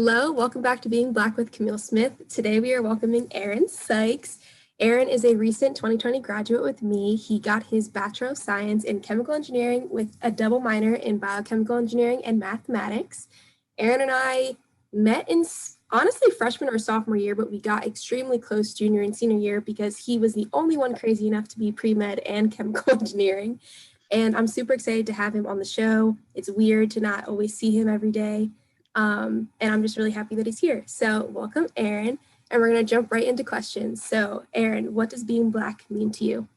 Hello, welcome back to Being Black with Camille Smith. Today we are welcoming Aaron Sykes. Aaron is a recent 2020 graduate with me. He got his Bachelor of Science in Chemical Engineering with a double minor in Biochemical Engineering and Mathematics. Aaron and I met in honestly freshman or sophomore year, but we got extremely close junior and senior year because he was the only one crazy enough to be pre-med and chemical engineering. And I'm super excited to have him on the show. It's weird to not always see him every day. And I'm just really happy that he's here. So welcome, Aaron, and we're going to jump right into questions. So Aaron, what does being Black mean to you?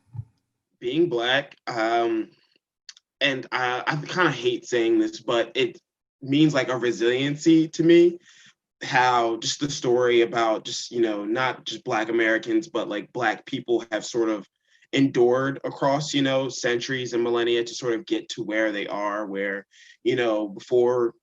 Being Black, and I kind of hate saying this, but it means like a resiliency to me. How just the story about just, not just Black Americans, but like Black people have sort of endured across, centuries and millennia to sort of get to where they are, where, before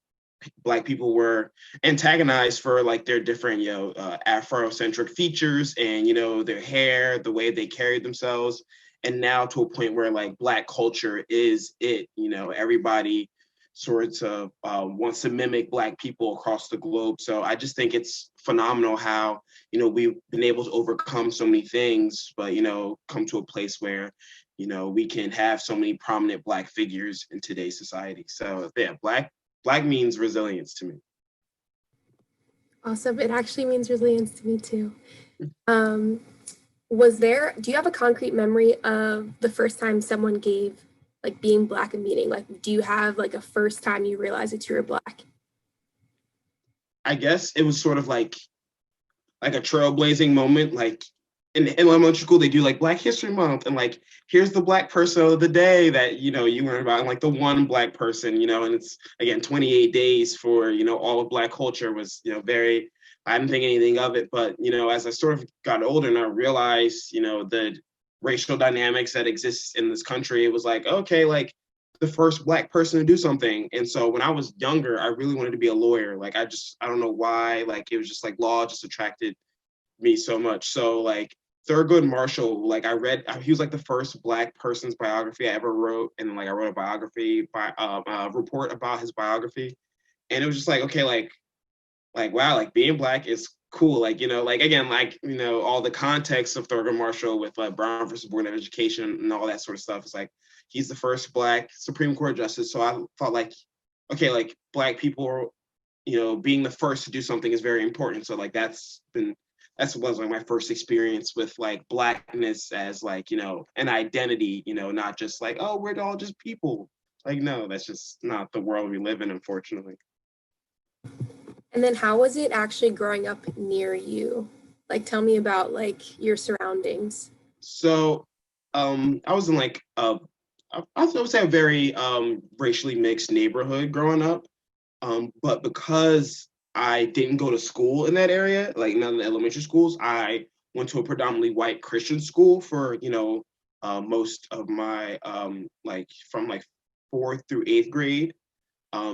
Black people were antagonized for like their different, Afrocentric features and, their hair, the way they carried themselves. And now to a point where like Black culture is it, everybody sort of wants to mimic Black people across the globe. So I just think it's phenomenal how, we've been able to overcome so many things, but, come to a place where, we can have so many prominent Black figures in today's society. So yeah, Black means resilience to me. Awesome. It actually means resilience to me too. Do you have a concrete memory of the first time someone gave like being Black a meaning? Like, do you have like a first time you realized that you were Black? I guess it was sort of like a trailblazing moment. Like in elementary school, they do like Black History Month, and like here's the Black person of the day that you learn about, and like the one Black person, and it's again 28 days for all of Black culture was very. I didn't think anything of it, but as I sort of got older and I realized the racial dynamics that exist in this country, it was like okay, like the first Black person to do something. And so when I was younger, I really wanted to be a lawyer. Like I don't know why, like it was just like law just attracted me so much. So like Thurgood Marshall, like I read, he was like the first Black person's biography I ever wrote, and like I wrote a biography report about his biography, and it was just like okay, like wow, like being Black is cool, like like again, like all the context of Thurgood Marshall with like Brown versus Board of Education and all that sort of stuff. It's like he's the first Black Supreme Court justice, so I thought like okay, like Black people, being the first to do something is very important. So like that was like my first experience with like Blackness as like an identity, not just like oh we're all just people. Like no, that's just not the world we live in, unfortunately. And then how was it actually growing up near you? Like tell me about like your surroundings. So I was in like I would say a very racially mixed neighborhood growing up. But because I didn't go to school in that area, like none of the elementary schools, I went to a predominantly white Christian school for, most of my, like from like fourth through eighth grade.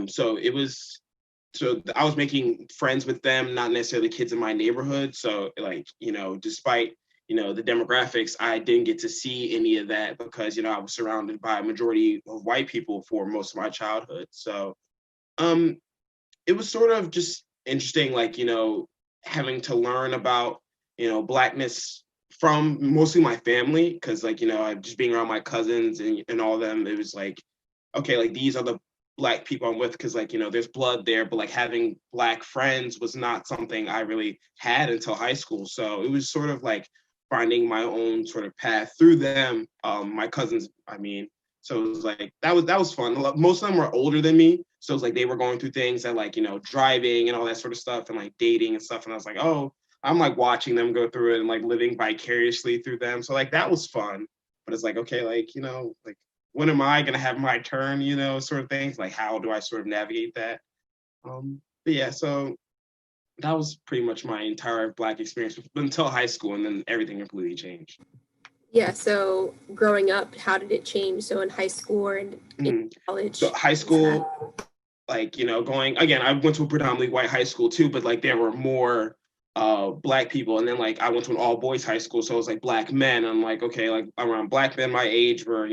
So I was making friends with them, not necessarily kids in my neighborhood. So like, despite, the demographics, I didn't get to see any of that because, I was surrounded by a majority of white people for most of my childhood. So, it was sort of just interesting, like, having to learn about, Blackness from mostly my family. Cause like, just being around my cousins and all of them, it was like, okay, like these are the Black people I'm with. Cause like, there's blood there, but like having Black friends was not something I really had until high school. So it was sort of like finding my own sort of path through them. My cousins, I mean, so it was like that was fun. Most of them were older than me, so it was like they were going through things that like driving and all that sort of stuff and like dating and stuff. And I was like, oh, I'm like watching them go through it and like living vicariously through them. So like that was fun. But it's like okay, like like when am I gonna have my turn? Sort of things. Like how do I sort of navigate that? But yeah, so that was pretty much my entire Black experience until high school, and then everything completely changed. Yeah, so growing up, how did it change? So in high school or in college? So high school, like, going, again, I went to a predominantly white high school too, but like there were more Black people. And then like I went to an all boys high school. So it was like Black men. I'm like, okay, like around Black men my age were,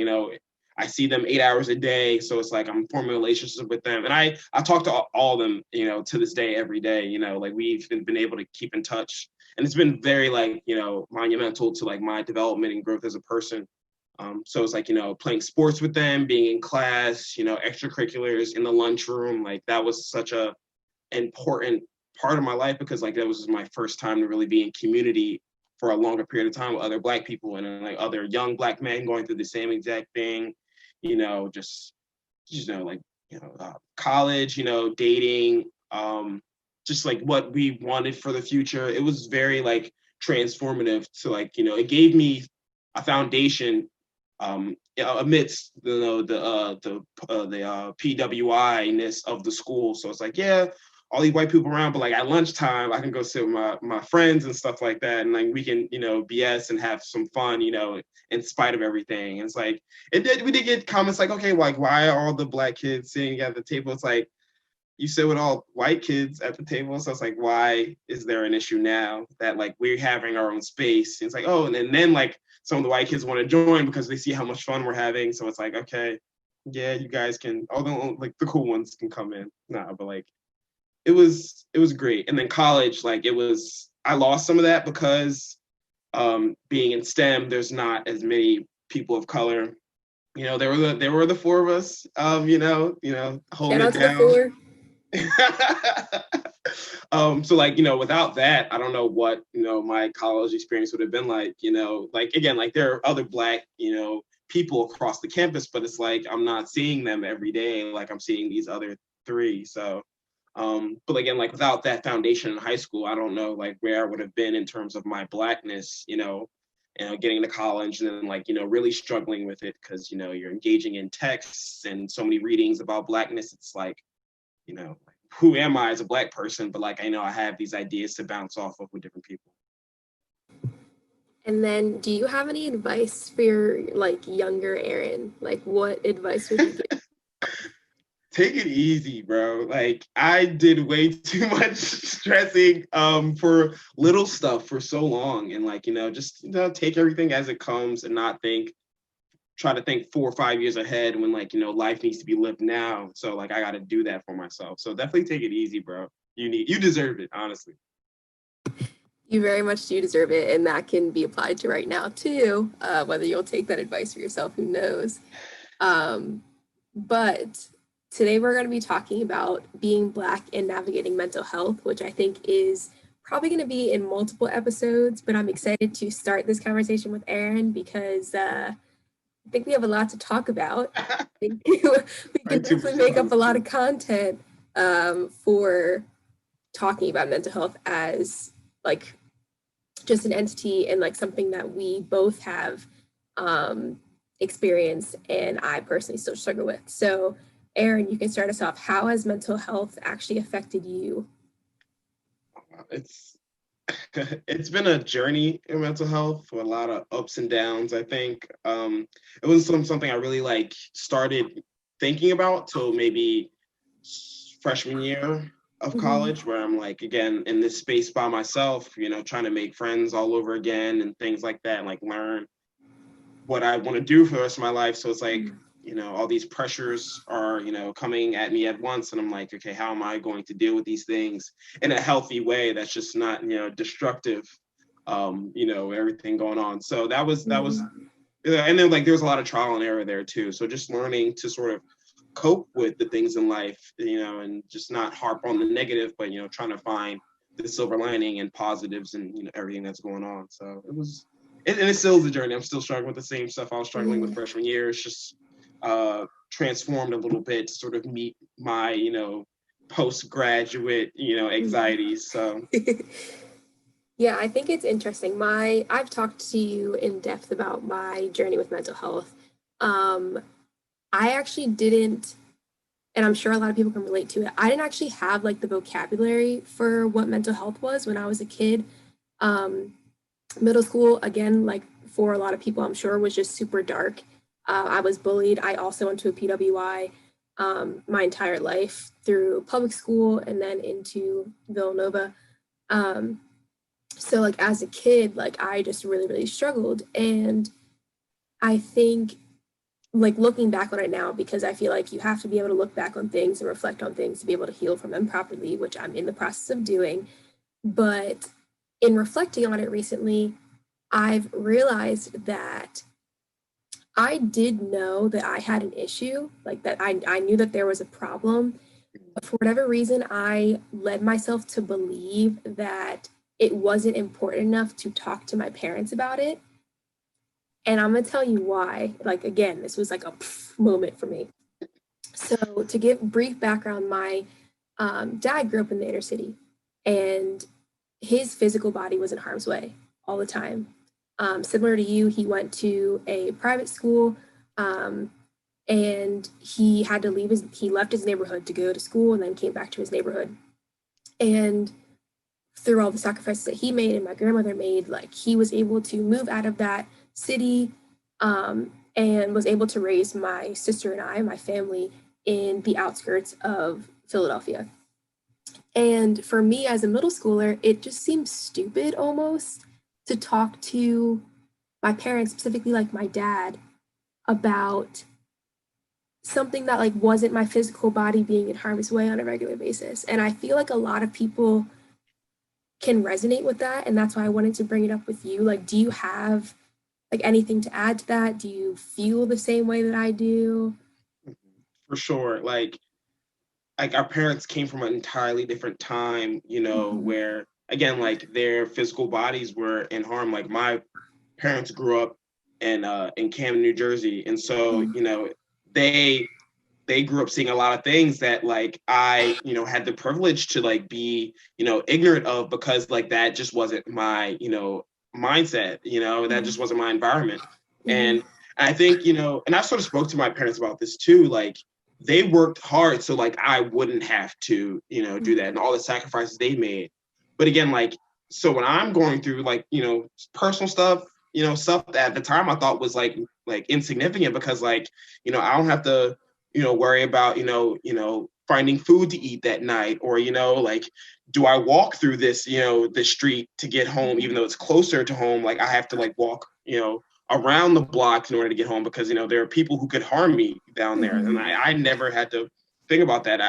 I see them 8 hours a day. So it's like I'm forming a relationship with them. And I talk to all of them, you know, to this day, every day, you know, like we've been able to keep in touch. And it's been very like, you know, monumental to like my development and growth as a person. So it's like, you know, playing sports with them, being in class, you know, extracurriculars in the lunchroom. Like that was such a important part of my life because like that was my first time to really be in community for a longer period of time with other Black people and like other young Black men going through the same exact thing, you know, just you know, like, you know, college, you know, dating, just like what we wanted for the future. It was very like transformative to like, you know, it gave me a foundation amidst you know the PWI-ness of the school. So it's like, yeah, all these white people around, but like at lunchtime, I can go sit with my friends and stuff like that, and like we can, you know, BS and have some fun, you know, in spite of everything. And it's like we did get comments like, okay, like why are all the Black kids sitting at the table? It's like you sit with all white kids at the table, so it's like why is there an issue now that like we're having our own space? And it's like, oh, and then like some of the white kids want to join because they see how much fun we're having. So it's like, okay, yeah, you guys can, although like the cool ones can come in. Nah, but like it was great. And then college, like I lost some of that because being in STEM, there's not as many people of color. You know, there were the four of us, holding it down. So like, you know, without that, I don't know what, you know, my college experience would have been like, you know, like again, like there are other Black, you know, people across the campus, but it's like I'm not seeing them every day like I'm seeing these other three. So but again, like without that foundation in high school, I don't know like where I would have been in terms of my Blackness, getting to college and then like, you know, really struggling with it because, you know, you're engaging in texts and so many readings about Blackness. It's like, you know, who am I as a Black person? But like, I know I have these ideas to bounce off of with different people. And then do you have any advice for your like younger Aaron? Like what advice would you give? Take it easy, bro. Like I did way too much stressing for little stuff for so long. And like, you know, just take everything as it comes and not try to think 4 or 5 years ahead when like, you know, life needs to be lived now. So like I gotta do that for myself. So definitely take it easy, bro. You deserve it, honestly. You very much do deserve it, and that can be applied to right now too. Whether you'll take that advice for yourself, who knows? But today we're going to be talking about being Black and navigating mental health, which I think is probably going to be in multiple episodes. But I'm excited to start this conversation with Aaron because I think we have a lot to talk about. I think we can definitely make up a lot of content for talking about mental health as like just an entity and like something that we both have experienced and I personally still struggle with. So Aaron, you can start us off. How has mental health actually affected you? It's been a journey in mental health with a lot of ups and downs. I think it was something I really like started thinking about till maybe freshman year of college, where I'm like again in this space by myself, you know, trying to make friends all over again and things like that, and like learn what I want to do for the rest of my life. So it's like, you know, all these pressures are, you know, coming at me at once. And I'm like, okay, how am I going to deal with these things in a healthy way that's just not, you know, destructive, everything going on. So that was, and then like there was a lot of trial and error there too. So just learning to sort of cope with the things in life, you know, and just not harp on the negative, but, you know, trying to find the silver lining and positives and, you know, everything that's going on. So it was, and it still is a journey. I'm still struggling with the same stuff I was struggling with freshman year. It's just transformed a little bit to sort of meet my, you know, postgraduate, you know, anxieties. So yeah, I think it's interesting. I've talked to you in depth about my journey with mental health. I actually didn't, and I'm sure a lot of people can relate to it. I didn't actually have like the vocabulary for what mental health was when I was a kid. Middle school, again, like for a lot of people, I'm sure was just super dark. I was bullied. I also went to a PWI my entire life through public school and then into Villanova. So like as a kid, like I just really, really struggled. And I think like looking back on it now, because I feel like you have to be able to look back on things and reflect on things to be able to heal from them properly, which I'm in the process of doing. But in reflecting on it recently, I've realized that I did know that I had an issue, like that I knew that there was a problem. But for whatever reason, I led myself to believe that it wasn't important enough to talk to my parents about it. And I'm gonna tell you why. Like, again, this was like a moment for me. So, to give brief background, my dad grew up in the inner city, and his physical body was in harm's way all the time. Similar to you, he went to a private school, um, and he left his neighborhood to go to school and then came back to his neighborhood. And through all the sacrifices that he made and my grandmother made, like he was able to move out of that city, and was able to raise my sister and I, my family, in the outskirts of Philadelphia. And for me as a middle schooler, it just seemed stupid almost to talk to my parents, specifically like my dad, about something that like wasn't my physical body being in harm's way on a regular basis. And I feel like a lot of people can resonate with that, and that's why I wanted to bring it up with you. Like, do you have like anything to add to that? Do you feel the same way that I do? For sure. Like our parents came from an entirely different time, Mhm. where again, like their physical bodies were in harm. Like my parents grew up in Camden, New Jersey, and so Mhm. they they grew up seeing a lot of things that like I had the privilege to like be ignorant of, because like that just wasn't my mindset. That just wasn't my environment. Mhm. And I think and I sort of spoke to my parents about this too. Like they worked hard so like I wouldn't have to do that, Mhm. and all the sacrifices they made. But again, like, so when I'm going through like personal stuff, stuff that at the time I thought was like insignificant, because like I don't have to worry about finding food to eat that night, or like, do I walk through this street to get home, even though it's closer to home? Like I have to like walk around the block in order to get home, because there are people who could harm me down there, and Mhm. I never had to think about that.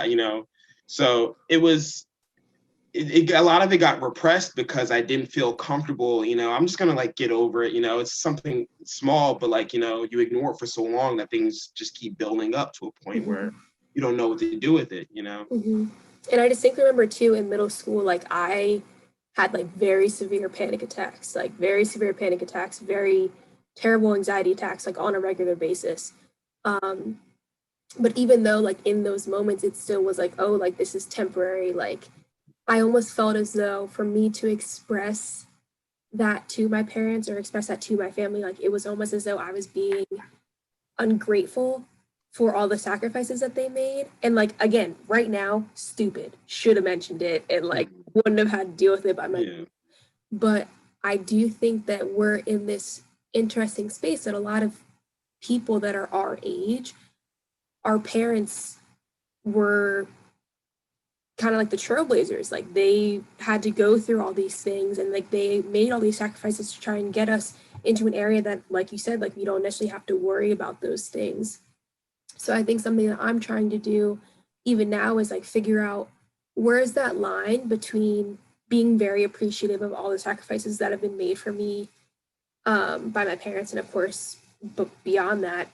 So a lot of it got repressed because I didn't feel comfortable. I'm just gonna like get over it. It's something small, but like you ignore it for so long that things just keep building up to a point where Mhm. you don't know what to do with it. Mhm. And I distinctly remember too in middle school, like I had like very severe panic attacks, like very severe panic attacks, very terrible anxiety attacks, like on a regular basis. Um, but even though like in those moments, it still was like, oh, like this is temporary. Like I almost felt as though for me to express that to my parents or express that to my family, like it was almost as though I was being ungrateful for all the sacrifices that they made. And like again, right now, stupid. Should have mentioned it and like Mhm. wouldn't have had to deal with it by my. Yeah. But I do think that we're in this interesting space that a lot of people that are our age, our parents were kind of like the trailblazers. Like they had to go through all these things and like they made all these sacrifices to try and get us into an area that, like you said, like we don't necessarily have to worry about those things. So I think something that I'm trying to do even now is like figure out where's that line between being very appreciative of all the sacrifices that have been made for me, by my parents, and of course, but beyond that,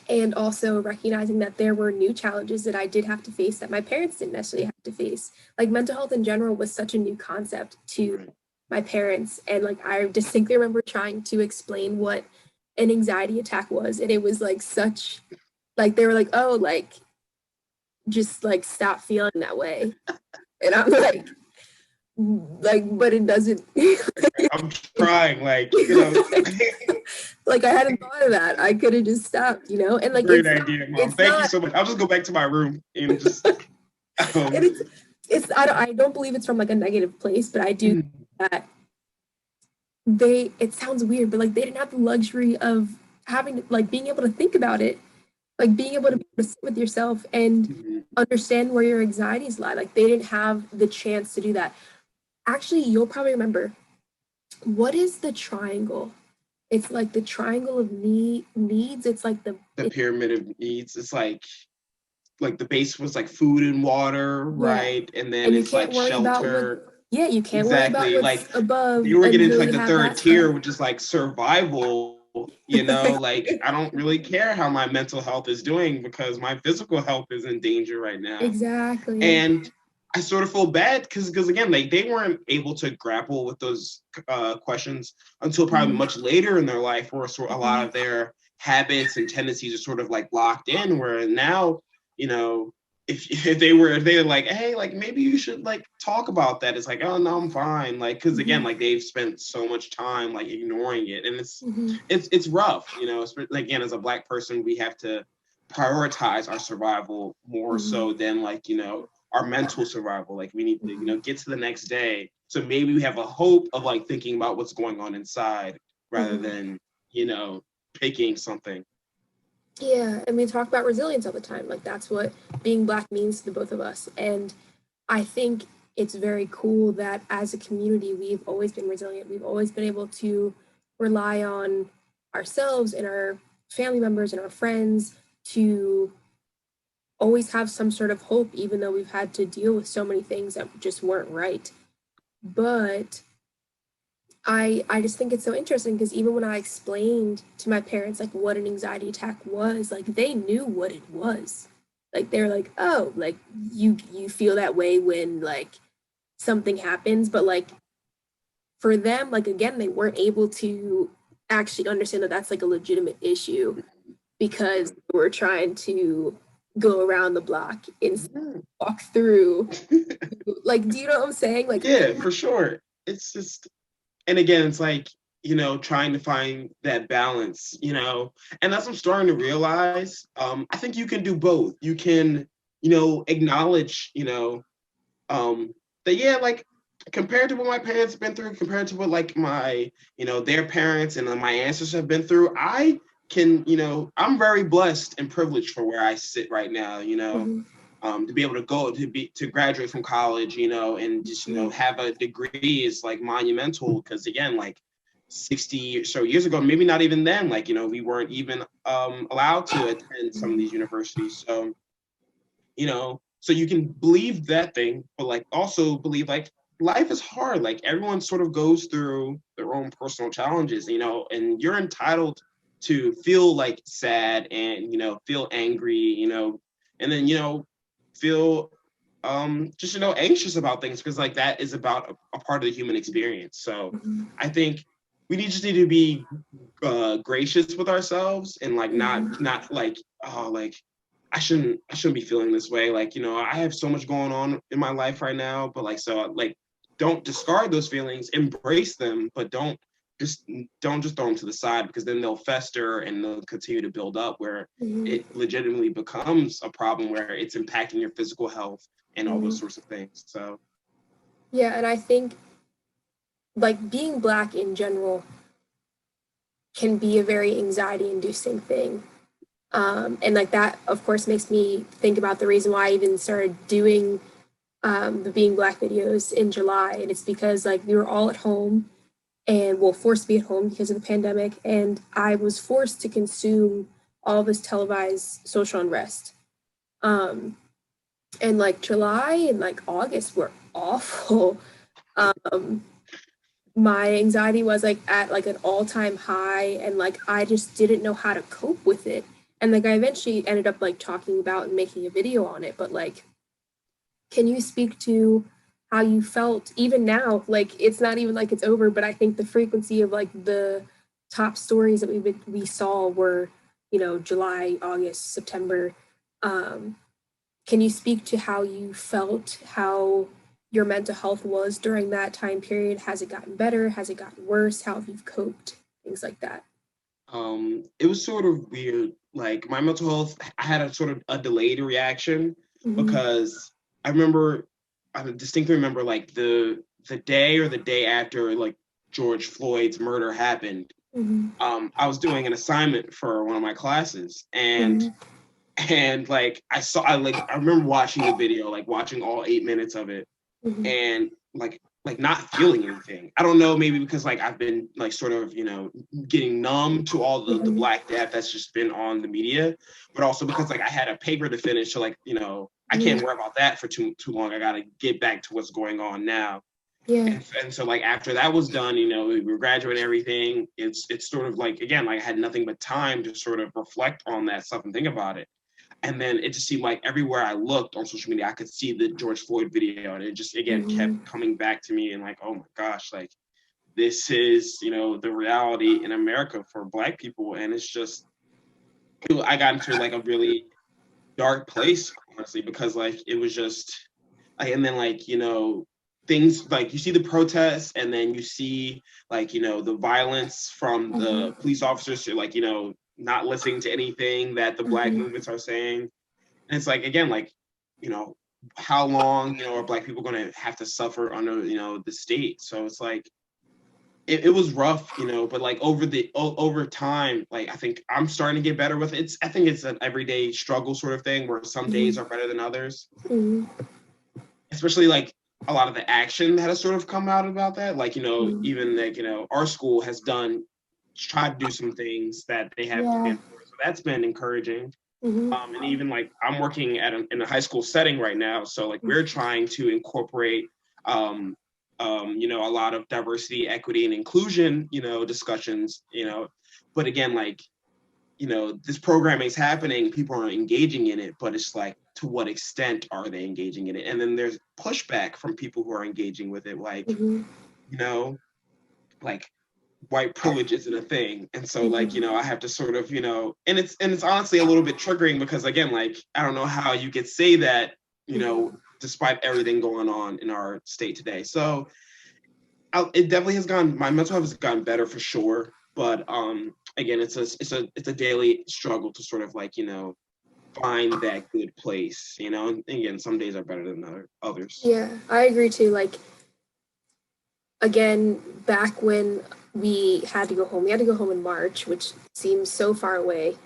and also recognizing that there were new challenges that I did have to face that my parents didn't necessarily have to face. Like mental health in general was such a new concept to Right. my parents, and like I distinctly remember trying to explain what an anxiety attack was, and it was like such like they were like, oh, just like stop feeling that way. And I'm like, but it doesn't. I'm trying, like, Like I hadn't thought of that. I could have just stopped, and like great idea, Mom. it's Thank you not, so much. I'll just go back to my room and just and um it's I don't believe it's from like a negative place, but I do think that it sounds weird, but like they didn't have the luxury of having like being able to think about it, like being able to sit with yourself and understand where your anxieties lie. Like they didn't have the chance to do that. Actually, you'll probably remember, what is the triangle it's like the triangle of needs. It's like the pyramid of needs. It's like the base was like food and water, yeah, right? And then and you it's can't like worry about what, shelter. yeah, you can't worry about Exactly. what's Like above you were getting into until like you the have third that stuff. tier, which is like survival, like I don't really care how my mental health is doing because my physical health is in danger right now. Exactly. And I sort of feel bad because again, like they weren't able to grapple with those questions until probably much later in their life, where a lot of their habits and tendencies are sort of like locked in. Where now, if they were like, hey, like maybe you should like talk about that. It's like, oh no, I'm fine. Like because again, like they've spent so much time like ignoring it, and it's rough. Again, as a Black person, we have to prioritize our survival more so than like our mental survival. Like we need to get to the next day, so maybe we have a hope of like thinking about what's going on inside rather than picking something. Yeah, and we talk about resilience all the time. Like that's what being Black means to the both of us. And I think it's very cool that as a community, we've always been resilient. We've always been able to rely on ourselves and our family members and our friends to always have some sort of hope, even though we've had to deal with so many things that just weren't right. But I just think it's so interesting because even when I explained to my parents like what an anxiety attack was, like they knew what it was. Like they're like, oh, like you feel that way when like something happens, but like for them, like again, they weren't able to actually understand that that's like a legitimate issue because we're trying to go around the block and walk through. Like, do you know what I'm saying? Like, yeah, for sure. It's just, and again, it's like trying to find that balance, and that's what I'm starting to realize. I think you can do both. You can acknowledge that, yeah, like compared to what my parents have been through, compared to what like my their parents and my ancestors have been through, I can I'm very blessed and privileged for where I sit right now. To be able to go to graduate from college, and just have a degree is like monumental because again, like 60 or so years ago, maybe not even then, like we weren't even allowed to attend some of these universities. So so you can believe that thing, but like also believe like life is hard. Like everyone sort of goes through their own personal challenges, and you're entitled to feel like sad and feel angry, and then feel just anxious about things because like that is about a part of the human experience. So I think we just need to be gracious with ourselves and like not like, oh, like I shouldn't be feeling this way. Like, I have so much going on in my life right now, but like, so like, don't discard those feelings, embrace them, but don't just throw them to the side because then they'll fester and they'll continue to build up where it legitimately becomes a problem where it's impacting your physical health and all those sorts of things. So. Yeah. And I think like being Black in general can be a very anxiety inducing thing. And like that, of course, makes me think about the reason why I even started doing the Being Black videos in July. And it's because like we were all at home and well, forced to be at home because of the pandemic. And I was forced to consume all this televised social unrest. And like July and like August were awful. My anxiety was like at like an all-time high and like I just didn't know how to cope with it. And like I eventually ended up like talking about and making a video on it, but like can you speak to how you felt even now? Like it's not even like it's over, but I think the frequency of like the top stories that we saw were, July, August, September. Can you speak to how you felt, how your mental health was during that time period? Has it gotten better? Has it gotten worse? How have you coped? Things like that. It was sort of weird. Like my mental health, I had a sort of a delayed reaction because I distinctly remember like the day or the day after like George Floyd's murder happened. I was doing an assignment for one of my classes and like I remember watching the video, like watching all 8 minutes of it and like not feeling anything. I don't know, maybe because like I've been like sort of, getting numb to all the Black death that's just been on the media, but also because like I had a paper to finish. So like, I can't worry about that for too long. I got to get back to what's going on now. Yeah. And so like after that was done, we were graduating and everything. It's sort of like, again, like I had nothing but time to sort of reflect on that stuff and think about it. And then it just seemed like everywhere I looked on social media, I could see the George Floyd video. And it just, again, kept coming back to me and like, oh my gosh, like this is, the reality in America for Black people. And it's just, I got into like a really dark place, honestly, because like it was just, and then like, things like you see the protests and then you see like, the violence from the police officers, like, not listening to anything that the Black movements are saying. And it's like, again, like, how long, are Black people going to have to suffer under, the state? So it's like, it was rough, but like over time, like I think I'm starting to get better with it. I think it's an everyday struggle sort of thing where some days are better than others. Especially like a lot of the action that has sort of come out about that. Like, even like, our school has tried to do some things that they have planned for. So that's been encouraging. And even like I'm working in a high school setting right now. So like we're trying to incorporate, a lot of diversity, equity, and inclusion, discussions, but again, like, this programming is happening, people are engaging in it, but it's like, to what extent are they engaging in it? And then there's pushback from people who are engaging with it, like, like white privilege isn't a thing. And so like, I have to sort of, and it's honestly a little bit triggering because again, like, I don't know how you could say that, despite everything going on in our state today. So it definitely my mental health has gotten better for sure. But again, it's a daily struggle to sort of like, find that good place, and again, some days are better than others. Yeah, I agree too. Like, again, back when we had to go home in March, which seems so far away,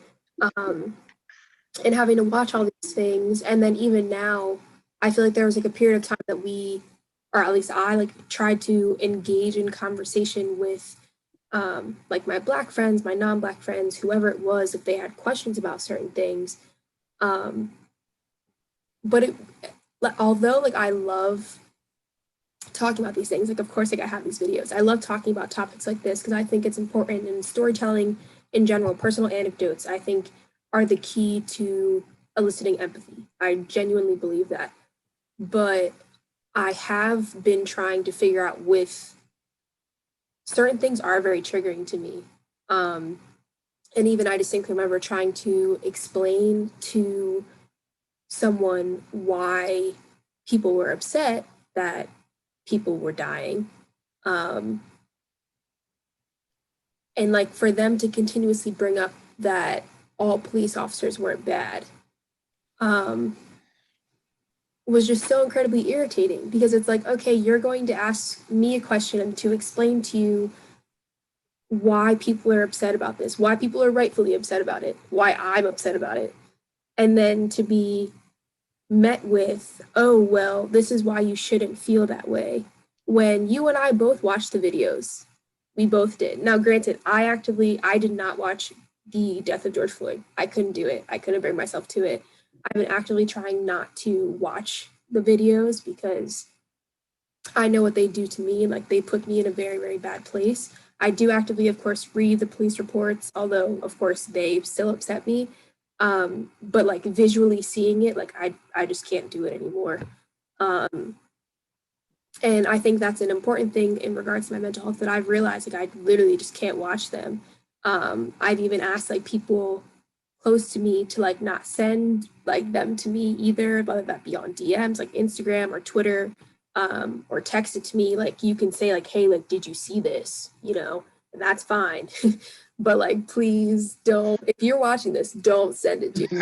and having to watch all these things. And then even now, I feel like there was like a period of time that we, or at least I, like tried to engage in conversation with like my Black friends, my non-Black friends, whoever it was, if they had questions about certain things. But although like I love talking about these things, like of course like I have these videos, I love talking about topics like this because I think it's important, and storytelling in general, personal anecdotes, I think are the key to eliciting empathy. I genuinely believe that. But I have been trying to figure out with certain things are very triggering to me. And even I distinctly remember trying to explain to someone why people were upset that people were dying. And like for them to continuously bring up that all police officers weren't bad was just so incredibly irritating, because it's like, okay, you're going to ask me a question to explain to you why people are upset about this, why people are rightfully upset about it, why I'm upset about it. And then to be met with, oh, well, this is why you shouldn't feel that way. When you and I both watched the videos, we both did. Now, granted, I did not watch the death of George Floyd. I couldn't do it. I couldn't bring myself to it. I've been actively trying not to watch the videos because I know what they do to me. Like, they put me in a very, very bad place. I do actively, of course, read the police reports, although, of course, they still upset me. But like visually seeing it, like I just can't do it anymore. And I think that's an important thing in regards to my mental health that I've realized, like I literally just can't watch them. I've even asked like people close to me to like not send like them to me either, whether that be on DMs like Instagram or Twitter, or text it to me. Like you can say like, hey, like, did you see this? And that's fine. But like, please don't, if you're watching this, don't send it to me.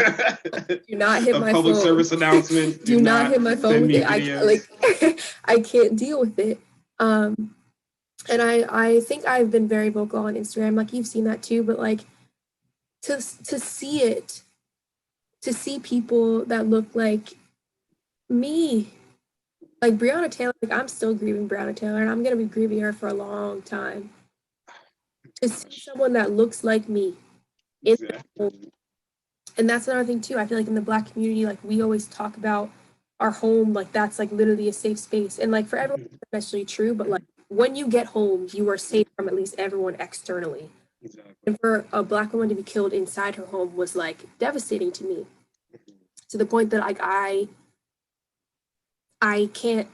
Do not hit my public phone. Service announcement. Do not hit my phone with it. I can't deal with it. And I think I've been very vocal on Instagram, like you've seen that too, but like to see it, to see people that look like me Like Breonna Taylor, like I'm still grieving Breonna Taylor, and I'm gonna be grieving her for a long time. To see Gosh, someone that looks like me in the home. exactly. And that's another thing too. I feel like in the Black community, like we always talk about our home, like that's like literally a safe space. And like for everyone, Mhm. that's necessarily true, but like when you get home, you are safe from at least everyone externally. Exactly. And for a Black woman to be killed inside her home was like devastating to me, Mhm. to the point that like I can't,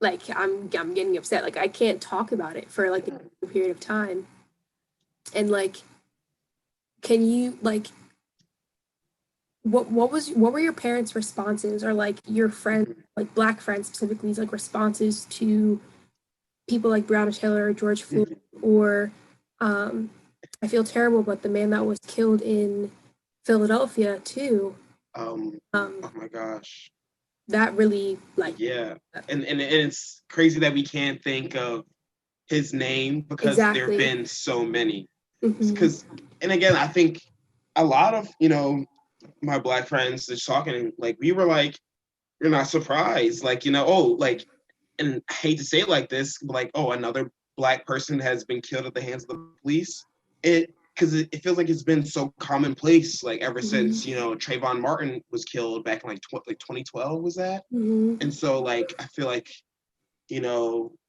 like I'm getting upset. Like I can't talk about it for like a period of time. And like, can you like what were your parents' responses, or like your friends, Mhm. like Black friends specifically, like responses to people like Breonna Taylor or George Floyd, Mhm. or um, I feel terrible, but the man that was killed in Philadelphia too. Um, Um, oh my gosh. that really like Yeah. And it's crazy that we can't think of his name because there have exactly. been so many. Hmm. Because and again, I think a lot of, my Black friends just talking, like we were like, you're not surprised. Like, oh, like, and I hate to say it like this, but like, oh, another Black person has been killed at the hands of the police. It feels like it's been so commonplace, like ever Hmm. since, Trayvon Martin was killed back in like 2012 was that? Hmm. And so like I feel like,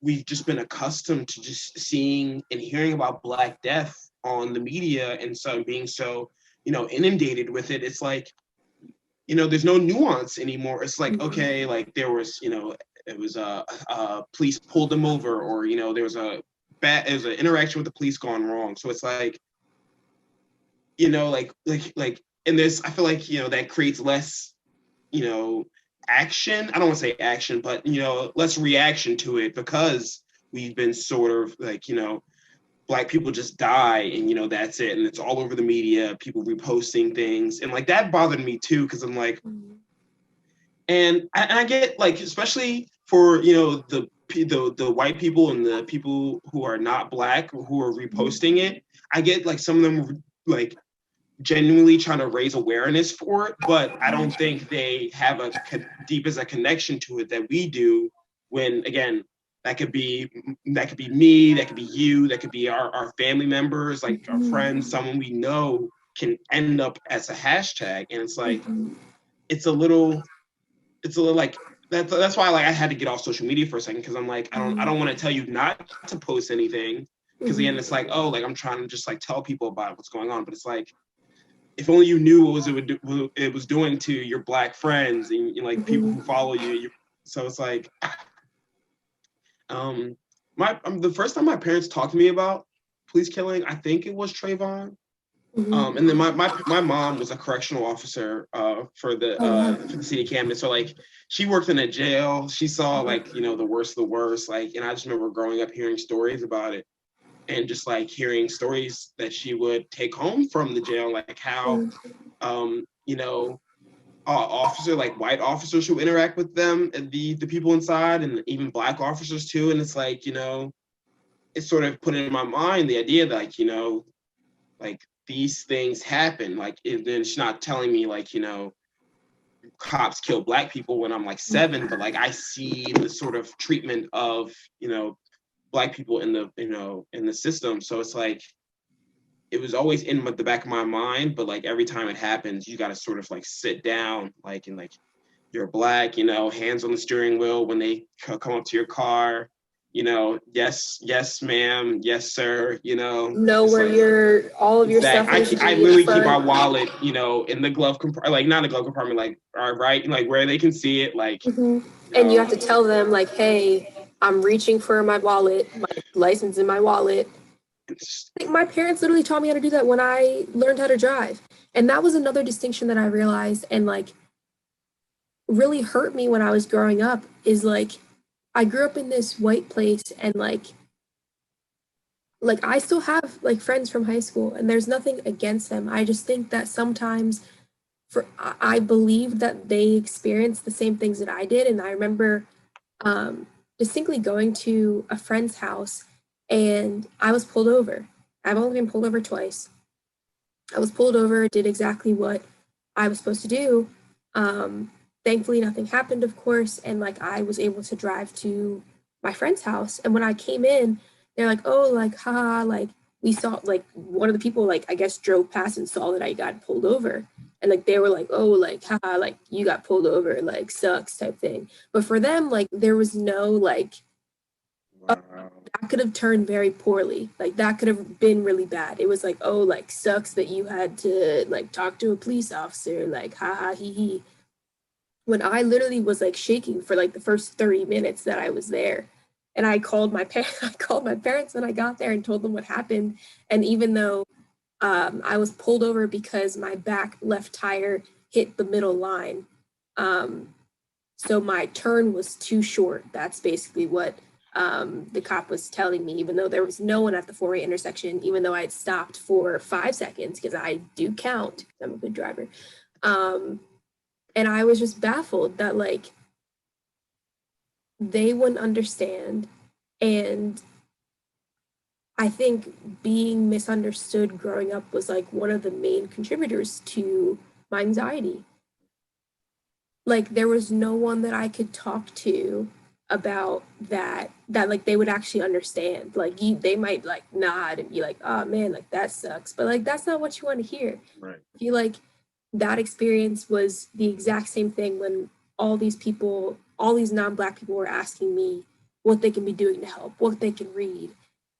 we've just been accustomed to just seeing and hearing about Black death on the media, and so being so, inundated with it. It's like, there's no nuance anymore. It's like, Hmm. okay, like there was, it was police pulled them over, or there was an interaction with the police gone wrong. So it's like, and there's, I feel like, that creates less, you know, action. I don't want to say action, but less reaction to it because we've been sort of like, Black people just die, and that's it, and it's all over the media, people reposting things, and like that bothered me too, because I'm like, and I get like, especially for the white people and the people who are not Black who are reposting it. I get like some of them like genuinely trying to raise awareness for it, but I don't think they have a deep as a connection to it that we do. When again, that could be me, that could be you, that could be our family members, like our friends, someone we know can end up as a hashtag, and it's like it's a little like that's why like I had to get off social media for a second, because I'm like, I don't want to tell you not to post anything, because again, it's like, oh, like I'm trying to just like tell people about what's going on, but it's like, if only you knew what it was doing to your Black friends and, like people who follow you. So it's like, um, the first time my parents talked to me about police killing, I think it was Trayvon. And then my mom was a correctional officer Oh wow. for the city of Camden. So like she worked in a jail. She saw like the worst of the worst. Like, and I just remember growing up hearing stories about it, and just like hearing stories that she would take home from the jail, like how um, you know, like white officers who interact with them, and the people inside, and even Black officers too. And it's like, it sort of put in my mind the idea that like, like these things happen. Like, and then she's not telling me like, cops kill Black people when I'm like 7, but like I see the sort of treatment of, Black people in the system. So it's like, it was always in the back of my mind, but like every time it happens, you got to sort of like sit down, like, and like you're Black, hands on the steering wheel when they come up to your car, yes, yes, ma'am, yes, sir, Know it's where like, your all of your exact. stuff is, I be in literally keep my front. wallet, in the glove compartment, like not in the glove compartment, like right, like where they can see it, like, Hmm. you And you know, have to tell them like, hey, I'm reaching for my wallet, my license in my wallet. it's, Like my parents literally taught me how to do that when I learned how to drive. And that was another distinction that I realized and like really hurt me when I was growing up is like I grew up in this white place, and like I still have like friends from high school, and there's nothing against them. I just think that sometimes I believe that they experienced the same things that I did. And I remember um, distinctly going to a friend's house, and I was pulled over. I've only been pulled over twice. I was pulled over, did exactly what I was supposed to do. Um, thankfully nothing happened, of course, and like I was able to drive to my friend's house. And when I came in, they're like, oh, like, haha, like we saw, like one of the people, like I guess drove past and saw that I got pulled over. And like they were like, oh, like, haha, like you got pulled over, like sucks type thing. But for them, like there was no like, Wow. that could have turned very poorly. Like that could have been really bad. It was like, oh, like sucks that you had to like talk to a police officer, like haha hee hee. When I literally was like shaking for like the first 30 minutes that I was there. And I called my I called my parents when I got there and told them what happened. And even though I was pulled over because my back left tire hit the middle line, so my turn was too short. That's basically what the cop was telling me, even though there was no one at the four-way intersection, even though I had stopped for 5 seconds, because I do count, I'm a good driver. And I was just baffled that like they wouldn't understand. And I think being misunderstood growing up was like one of the main contributors to my anxiety. Like there was no one that I could talk to about that like they would actually understand. Like they might like nod and be like, oh man, like that sucks, but like that's not what you want to hear. Right. I feel like that experience was the exact same thing when all these people, all these non-Black people were asking me what they can be doing to help, what they can read,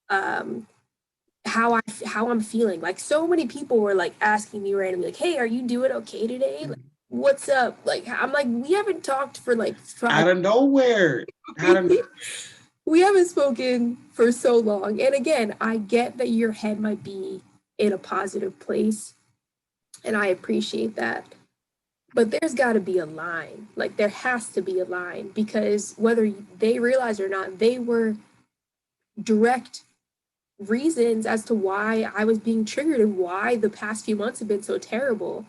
how I'm feeling. Like so many people were like asking me randomly, like, hey, are you doing okay today? Like, what's up? Like I'm like, we haven't talked for like 5 out of nowhere. We haven't spoken for so long. And again, I get that your head might be in a positive place, and I appreciate that. But there's got to be a line. Like there has to be a line, because whether they realize or not, they were direct reasons as to why I was being triggered and why the past few months have been so terrible.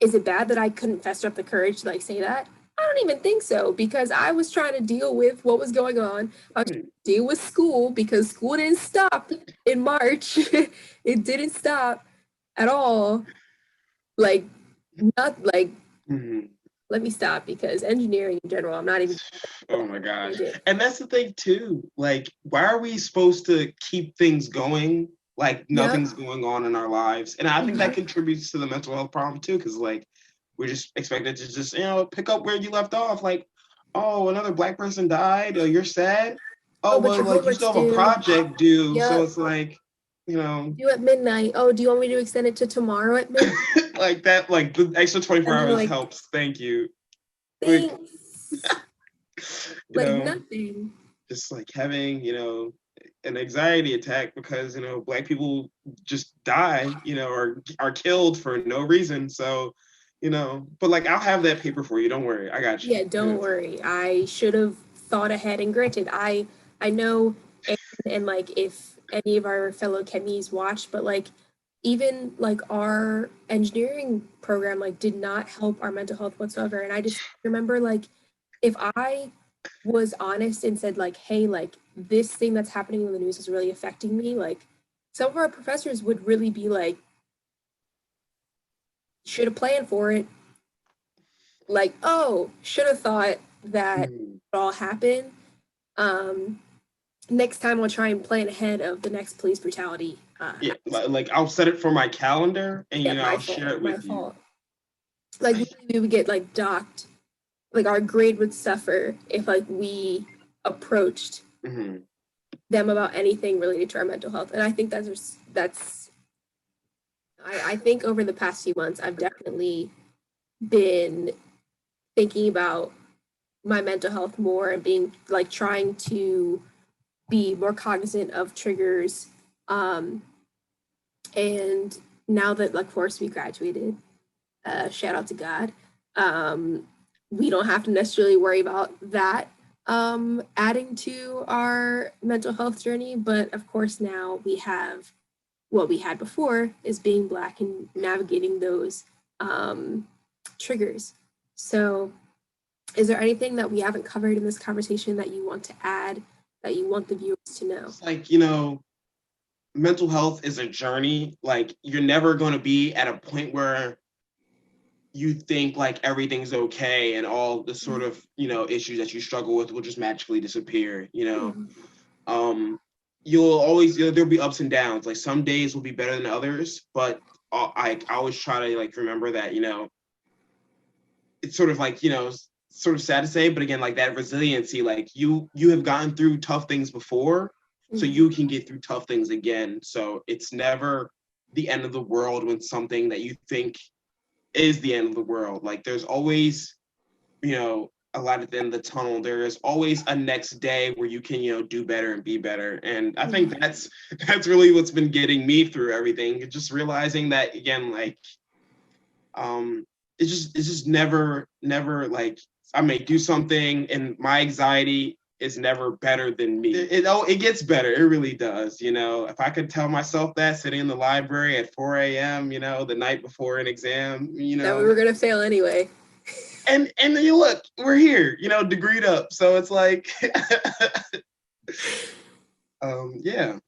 Is it bad that I couldn't fester up the courage to like say that? I don't even think so, because I was trying to deal with what was going on. I was trying to deal with school, because school didn't stop in March. It didn't stop at all. Like, not like, let me stop, because engineering in general, I'm not even. Oh my gosh. And that's the thing too. Like, why are we supposed to keep things going like nothing's going on in our lives? And I think that contributes to the mental health problem too, because like we're just expected to just, pick up where you left off. Like, oh, another Black person died. Oh, you're sad. Oh, well, like you still have a project due. So it's like, due at midnight. Oh, do you want me to extend it to tomorrow at midnight? Like that, like the extra 24 hours like, helps. Thank you. Thanks. Like nothing. Just like having, an anxiety attack because, Black people just die, or are killed for no reason. So, but like I'll have that paper for you. Don't worry. I got you. Yeah, don't worry. I should have thought ahead. And granted, I know, and like if any of our fellow chemies watch, but like even like our engineering program like did not help our mental health whatsoever. And I just remember like if I was honest and said like, hey, like this thing that's happening in the news is really affecting me, like some of our professors would really be like, should have planned for it. Like, oh, should have thought that it all happened. Next time I'll try and plan ahead of the next police brutality. Yeah, like I'll set it for my calendar and I'll share it with you. Like we would get like docked, like our grade would suffer if like we approached them about anything related to our mental health. And I think I think over the past few months I've definitely been thinking about my mental health more and being like trying to be more cognizant of triggers. And now that, like, of course, we graduated, shout out to God, we don't have to necessarily worry about that adding to our mental health journey. But of course, now we have what we had before is being Black and navigating those triggers. So is there anything that we haven't covered in this conversation that you want to add, that you want the viewers to know? It's like, mental health is a journey. Like you're never going to be at a point where you think like everything's okay and all the sort of, issues that you struggle with will just magically disappear, You'll always, there'll be ups and downs. Like some days will be better than others, but I always try to like remember that, it's sort of like, sort of sad to say, but again, like that resiliency, like you have gotten through tough things before, so you can get through tough things again. So it's never the end of the world when something that you think is the end of the world. Like there's always, a light at the end of the tunnel. There is always a next day where you can, do better and be better. And I think that's really what's been getting me through everything. Just realizing that again, like it's just never like I may do something and my anxiety is never better than me. It gets better. It really does. If I could tell myself that sitting in the library at 4 a.m., the night before an exam, that we were going to fail anyway. And then you look, we're here, degreed up. So it's like, yeah.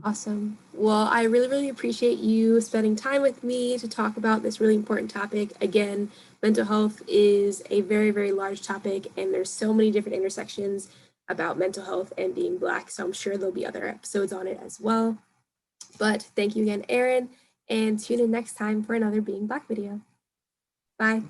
Awesome. Well, I really, really appreciate you spending time with me to talk about this really important topic. Again, mental health is a very, very large topic, and there's so many different intersections about mental health and being Black. So I'm sure there'll be other episodes on it as well. But thank you again, Aaron, and tune in next time for another Being Black video. Bye.